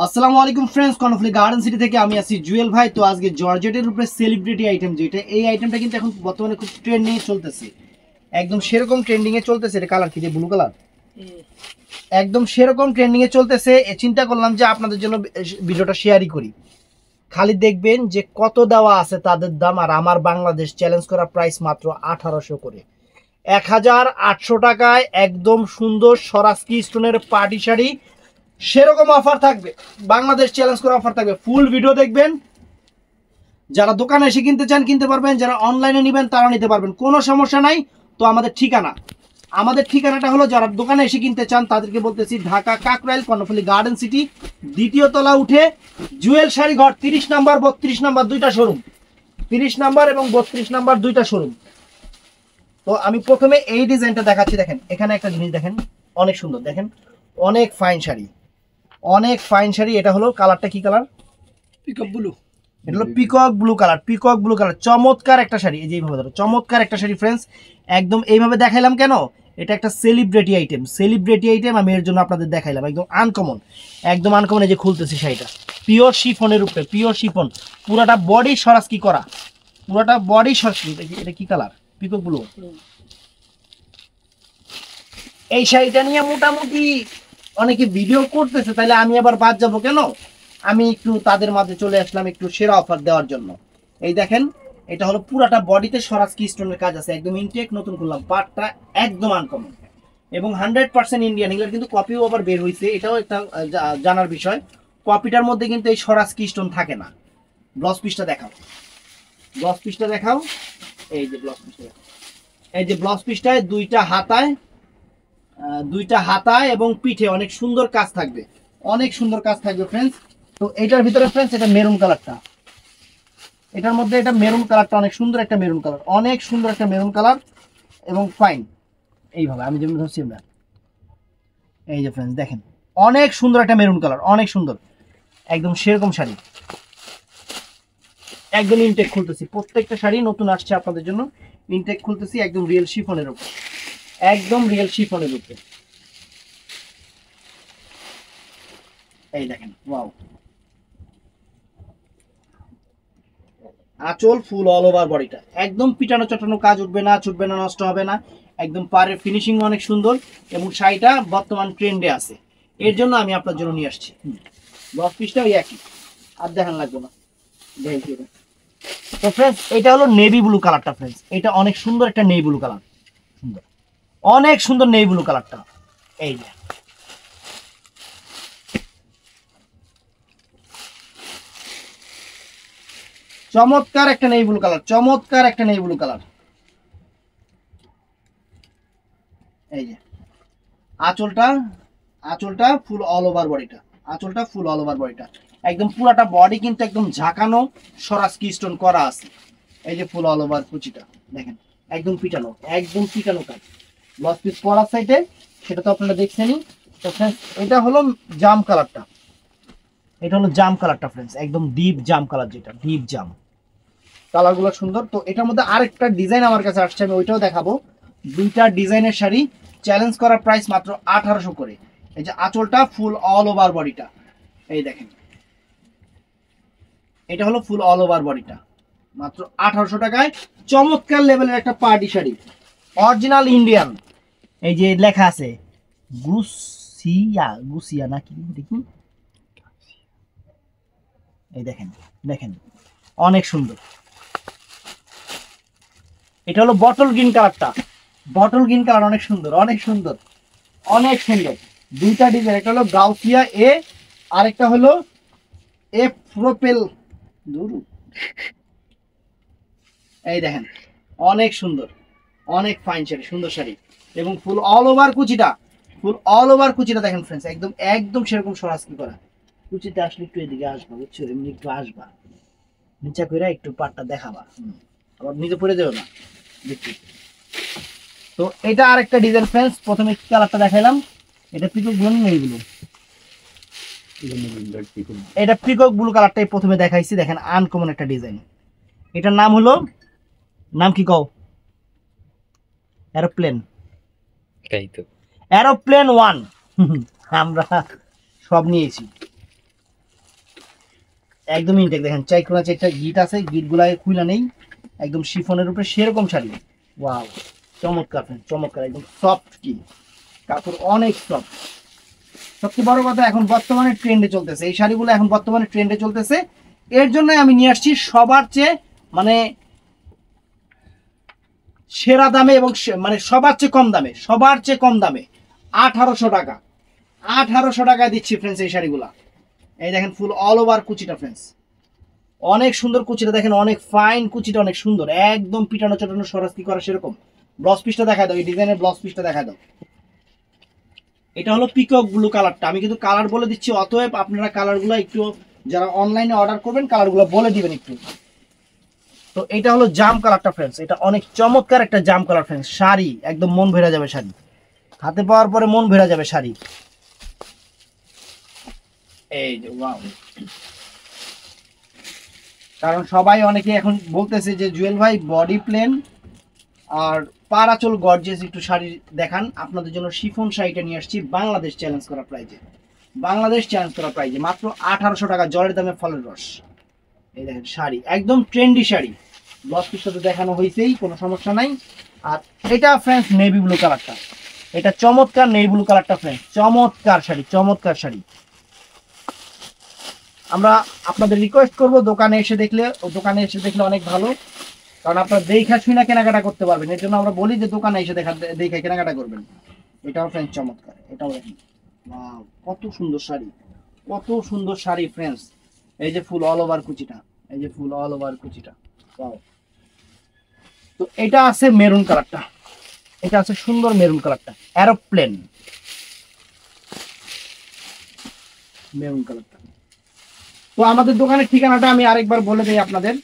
আসসালামু আলাইকুম friends, কর্নফ্লি garden city থেকে আমি আছি জুয়েল ভাই। তো আজকে জর্জেটের উপরে সেলিব্রিটি আইটেম যেটা, এই আইটেমটা কিন্তু এখন বর্তমানে খুব ট্রেন্ডিং এ চলতেছে, একদম সেরকম ট্রেন্ডিং এ চলতেছে। এটা কালার কি, যে ব্লু কালার, একদম সেরকম ট্রেন্ডিং এ চলতেছে। চিন্তা করলাম যে আপনাদের জন্য ভিডিওটা শেয়ারই করি। খালি দেখবেন যে কত দেওয়া আছে তাদের দাম, আর আমার বাংলাদেশ চ্যালেঞ্জ করা প্রাইস মাত্র 1800 করে, 1800 টাকায় একদম সুন্দর সরাসকি স্টোনের পার্টি শাড়ি। সেরকম অফার থাকবে, বাংলাদেশ চ্যালেঞ্জ করে অফার থাকবে। ফুল ভিডিও দেখবেন। যারা দোকানে এসে কিনতে চান কিনতে পারবেন, যারা অনলাইনে নেবেন তারা নিতে পারবেন, কোনো সমস্যা নাই। তো আমাদের ঠিকানাটা হলো, যারা দোকানে এসে কিনতে চান তাদেরকে বলতেছি, ঢাকা কাকরাইল কর্ণফুলী গার্ডেন সিটি, দ্বিতীয় তলা উঠে জুয়েল শাড়ি ঘর, 30 নাম্বার 32 নাম্বার দুইটা শোরুম, 30 নাম্বার এবং 32 নাম্বার দুইটা শোরুম। তো আমি প্রথমে এই ডিজাইনটা দেখাচ্ছি। দেখেন এখানে একটা জিনিস দেখেন, অনেক সুন্দর, দেখেন অনেক ফাইন শাড়ি, অনেক ফাইন শাড়ি। এটা হলো কালারটা কি কালার, পিকক ব্লু, এটা হলো peacock blue colour, peacock blue colour, চমৎকার একটা শাড়ি। এই যে এইভাবে ধরো, চমৎকার একটা শাড়ি ফ্রেন্ডস। একদম এইভাবে দেখাইলাম কেন, এটা একটা সেলিব্রিটি আইটেম, সেলিব্রিটি আইটেম আমি এর জন্য আপনাদের দেখাইলাম। একদম আনকমন, একদম আনকমন। এই যে খুলতেছি শাড়িটা, পিওর শিফনের উপরে, পিওর শিফন, পুরাটা বডি সরাসকি করা, পুরাটা বডি সরাসকি। এটা কি কালার, পিকক ব্লু। এই শাড়িটা নিয়ে মোটামুটি অনেকে ভিডিও করতেছে, তাহলে আমি আবার বাদ যাবো কেন? আমি একটু তাদের মাঝে চলে আসলাম একটু সেরা অফার দেওয়ার জন্য। এই দেখেন, এটা হলো পুরাটা বডিতে সরাসকি স্টোনের কাজ আছে, একদম ইনটেক, নতুন করলাম, পার্টটা একদম আনকমন এবং 100% ইন্ডিয়ান। এগুলোর কিন্তু কপিও আবার বের হয়েছে, এটাও একটা জানার বিষয়। কপিটার মধ্যে কিন্তু এই সরাসকি স্টোন থাকে না। ব্লাউজ পিসটা দেখাও, ব্লাউজ পিসটা দেখাও। এই যে ব্লাউজ পিসটা দেখাও, এই যে ব্লাউজ পিসটায় দুইটা হাতায় এবং পিঠে অনেক সুন্দর কাজ থাকবে, অনেক সুন্দর কাজ থাকবে ফ্রেন্ডস। তো এটার ভিতরে ফ্রেন্ডস, এটা মেরুন কালারটা, এটার মধ্যে এটা মেরুন কালারটা অনেক সুন্দর একটা মেরুন কালার, অনেক সুন্দর একটা মেরুন কালার এবং ফাইন। এইভাবে আমি যেমন ধরছি আমরা, এই যে ফ্রেন্ডস দেখেন, অনেক সুন্দর একটা মেরুন কালার, অনেক সুন্দর, একদম সেরকম শাড়ি, একদম ইনটেক খুলতেছি। প্রত্যেকটা শাড়ি নতুন আসছে আপনাদের জন্য, ইনটেক খুলতেছি, একদম রিয়েল শিফনের উপর, একদম রিয়েল শিফনের উপরে। এই দেখেন, ওয়াও, আঁচল ফুল অল ওভার বডিটা, একদম পিটানো চটানো কাজ উঠবে না, ছুটবে না, নষ্ট হবে না, একদম পাড়ের ফিনিশিং অনেক সুন্দর এবং শাড়িটা বর্তমান ট্রেন্ডে আছে, এর জন্য আমি আপনার জন্য নিয়ে আসছি। ব্লাউজ পিসটা ওই একই, আর দেখান লাগবে না। তো ফ্রেন্ডস, এটা হলো নেভি ব্লু কালারটা ফ্রেন্ডস, এটা অনেক সুন্দর একটা নেভি ব্লু কালার, সুন্দর, অনেক সুন্দর নেভি ব্লু কালারটা। এই যে চমৎকার একটা নেভি ব্লু কালার, চমৎকার একটা নেভি ব্লু কালার। এই যে আঁচলটা, আঁচলটা ফুল অল ওভার বডিটা, আঁচলটা ফুল অল ওভার বডিটা, একদম পুরাটা বডি কিন্তু একদম ঝাঁকানো সরাসকি স্টোন করা আছে। এই যে ফুল অল ওভার কুচিটা দেখেন, একদম পিটানো, একদম পিটানো কাজ। ব্লাউজ পিস পরার সাইডে, সেটা তো আপনারা দেখছেনই। তো ফ্রেন্ডস, এটা হলো জাম কালারটা, এটা হলো জাম কালারটা ফ্রেন্ডস, একদম ডিপ জাম কালার, যেটা ডিপ জাম কালারগুলো সুন্দর। তো এটার মধ্যে আরেকটা ডিজাইন আমার কাছে আসছে, আমি ওইটাও দেখাবো। দুইটা ডিজাইনের শাড়ি, চ্যালেঞ্জ করার প্রাইস মাত্র 1800 করে। এই যে আঁচলটা ফুল অল ওভার বডিটা, এই দেখেন, এটা হলো ফুল অল ওভার বডিটা, মাত্র 1800 টাকায় চমৎকার লেভেলের একটা পার্টি শাড়ি, অরিজিনাল ইন্ডিয়ান। এই যে লেখা আছে গুসিয়া, গুসিয়া নাকি দেখি, এই দেখেন, দেখেন অনেক সুন্দর। এটা হলো বটল গ্রিন কালারটা, বটল গ্রিন কালার, অনেক সুন্দর, অনেক সুন্দর, অনেক সুন্দর। দুইটা ডিজাইন, একটা হলো গাউসিয়া এ, আরেকটা হলো এফ প্রোপেল। এই দেখেন, অনেক সুন্দর, অনেক ফাইন শাড়ি, সুন্দর শাড়ি এবং ফুল অল ওভার কুচিটা, ফুল অল ওভার কুচিটা দেখেন ফ্রেন্ডস, একদম একদম সেরকম সরাসরি করা। কুচিতে আসলে একটু এদিকে আসবা, বুঝছো, এমনি একটু আসবা, নিচা করে একটু পাটটা দেখাবা, আবার নিচে পড়ে যাবে না দেখতে। তো এটা আরেকটা ডিজাইন ফ্রেন্ডস, প্রথমে কালারটা দেখাইলাম, এটা পিকক ব্লু নেই ব্লু, এটা পিকক ব্লু কালারটাই প্রথমে দেখাইছি। দেখেন আনকমন একটা ডিজাইন, এটার নাম হলো, নাম কি কও, এরোপ্লেন, তাই তো এরোপ্লেন 1। আমরা সব নিয়েছি, একদম ইনটেক, দেখেন চাইকোনা চারটা গিট আছে, গিট গুলা খুইলা নেই, একদম শিফনের উপরে সেরকম শাড়ি। ওয়াও, চমৎকার friends, চমৎকার, একদম সফট কি কাপড়, অনেক সফট। সবচেয়ে বড় কথা, এখন বর্তমানে ট্রেন্ডে চলতেছে এই শাড়িগুলো, এখন বর্তমানে ট্রেন্ডে চলতেছে। এর জন্য আমি নিয়ে আসছি সবার চেয়ে মানে সেরা দামে এবং মানে সবার চেয়ে কম দামে, সবার চেয়ে কম দামে 1800 টাকা, 1800 টাকায় দিচ্ছি ফ্রেন্ডস এই শাড়িগুলা। এই দেখেন ফুল অল ওভার কুচিটা ফ্রেন্ডস, অনেক সুন্দর কুচিটা দেখেন, অনেক ফাইন কুচিটা, অনেক সুন্দর, একদম পিটানো চটানো সরাস্তি করা সেরকম। ব্লাউজ পিসটা দেখা দাও, এই ডিজাইনের ব্লাউজ পিসটা দেখা দাও। এটা হলো পিকক ব্লু কালারটা, আমি কিন্তু কালার বলে দিচ্ছি, অতএব আপনারা কালারগুলো একটু যারা অনলাইনে অর্ডার করবেন কালারগুলো বলে দিবেন একটু। তো এটা হলো জাম কালারটা ফ্রেন্ডস, এটা অনেক চমৎকার একটা জাম কালার ফ্রেন্ডস। শাড়ি একদম মন ভেরা যাবে, শাড়ি হাতে পাওয়ার পরে মন ভেরা যাবে শাড়ি। এই যে ওয়াও, কারণ সবাই অনেকে এখন বলতেছে যে জুয়েল ভাই বডি প্লেন আর পার আঁচল গর্জিয়াস একটু শাড়ি দেখান, আপনাদের জন্য শিফন শাড়িটা নিয়ে আসছি বাংলাদেশ চ্যালেঞ্জ করা প্রাইজে, বাংলাদেশ চ্যালেঞ্জ করা প্রাইজে মাত্র 1800 টাকা, জলের দামে ফলের রস। এই দেখেন শাড়ি একদম ট্রেন্ডি শাড়ি, ব্লাউজ পিসটা তো দেখানো হয়েছেই, কোনো সমস্যা নাই। আর এটা ফ্রেন্ডস নেভি ব্লু কালারটা, এটা চমৎকার নেভি ব্লু কালারটা ফ্রেন্ডস, চমৎকার শাড়ি, চমৎকার শাড়ি। আমরা আপনাদের রিকোয়েস্ট করব দোকানে এসে দেখলে, দোকানে এসে দেখলে অনেক ভালো, কারণ আপনারা দেখা শুনে কেনাকাটা করতে পারবেন। এর জন্য আমরা বলি যে দোকানে এসে দেখে কেনাকাটা করবেন। এটাও ফ্রেন্ডস চমৎকার, এটাও দেখেন ওয়াও, কত সুন্দর শাড়ি, কত সুন্দর শাড়ি ফ্রেন্ডস। এই যে ফুল অল ওভার কুচিটা, এই যে ফুল অল ওভার কুচিটা ওয়াও। তো এটা আছে মেরুন কালারটা, এটা আছে সুন্দর মেরুন কালারটা, এরোপ্লেন মেরুন কালারটা। তো আমাদের দোকানের ঠিকানাটা আমি আরেকবার বলে দিই আপনাদের,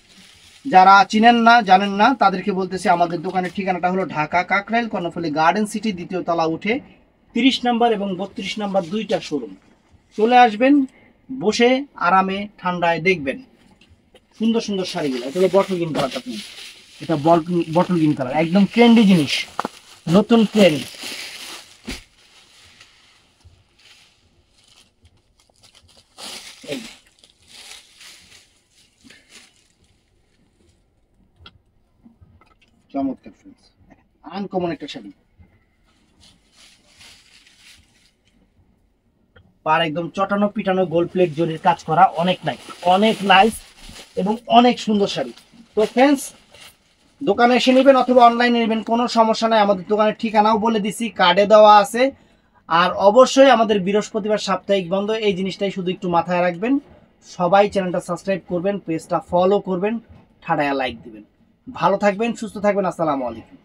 যারা চিনেন না জানেন না তাদেরকে বলতেছি, আমাদের দোকানের ঠিকানাটা হলো ঢাকা কাকরাইল কর্ণফুলী গার্ডেন সিটি, দ্বিতীয় তলা উঠে 30 নম্বর এবং 32 নম্বর দুইটা শোরুম। চলে আসবেন, বসে আরামে ঠান্ডায় দেখবেন সুন্দর সুন্দর শাড়িগুলো। এটা হলো বটল গ্রিন কালারটা, এটা বটল গ্রিন কালার, একদম ট্রেন্ডি জিনিস, নতুন ট্রেন্ড। চমৎকার ফ্রেন্ডস, আনকমন একটা শাড়ি, পার একদম চটানো পিটানো গোল্ড প্লেট জরির কাজ করা, অনেক নাইস, অনেক নাইস এবং অনেক সুন্দর শাড়ি। তো ফ্রেন্ডস দোকানে এসে নেবেন অথবা অনলাইনে নেবেন, কোনো সমস্যা নাই। আমাদের দোকানের ঠিকানাও বলে দিছি, কার্ডে দেওয়া আছে। আর অবশ্যই আমাদের বৃহস্পতিবার সাপ্তাহিক বন্ধ, এই জিনিসটাই শুধু একটু মাথায় রাখবেন। সবাই চ্যানেলটা সাবস্ক্রাইব করবেন, পেজটা ফলো করবেন, ঠাড়ায়া লাইক দিবেন। ভালো থাকবেন, সুস্থ থাকবেন, আসসালামু আলাইকুম।